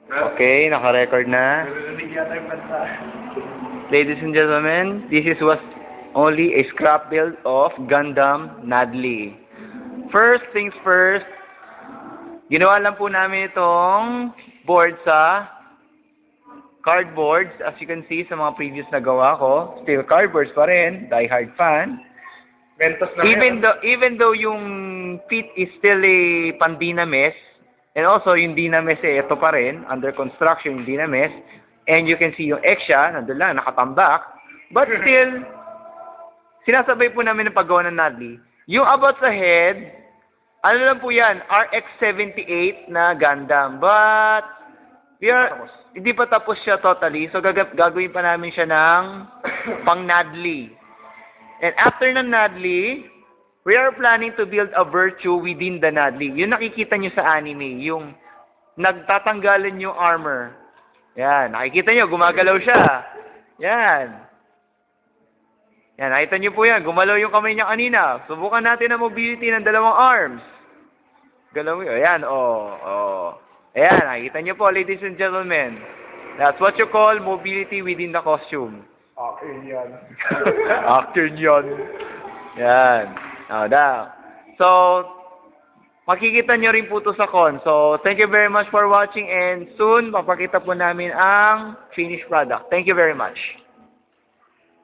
Okay, naka-record na. Ladies and gentlemen, this is was only a scrap build of Gundam Nadli. First things first, ginawa lang po namin itong board sa cardboards. As you can see sa mga previous na gawa ko, still cardboards pa rin, die hard fan. Mentos na Even though yung feet is still a pan-Dynames, and also yung Dynames ito pa rin, under construction yung Dynames, and you can see yung Exia, nandun lang, nakatambak, but still, sinasabay po namin ang paggawa ng Nadli. Yung about sa head, ano lang po yan, RX-78 na Gundam, but hindi pa tapos siya totally, so gagawin pa namin siya ng pang Nadli. And after ng Nadli, we are planning to build a virtue within the Nadli. Yung nakikita nyo sa anime, yung nagtatanggalan yung armor. Yan, nakikita nyo, gumagalaw siya. Yan. Yan, nakita nyo po yan, gumalaw yung kamay niya kanina. Subukan natin ang mobility ng dalawang arms. Galaw yun, ayan, oh. Ayan, nakikita nyo po, ladies and gentlemen. That's what you call mobility within the costume. Akin yan. Actor yun. Yan. So, makikita nyo rin po ito sa con. So, thank you very much for watching and soon, papakita po namin ang finished product. Thank you very much.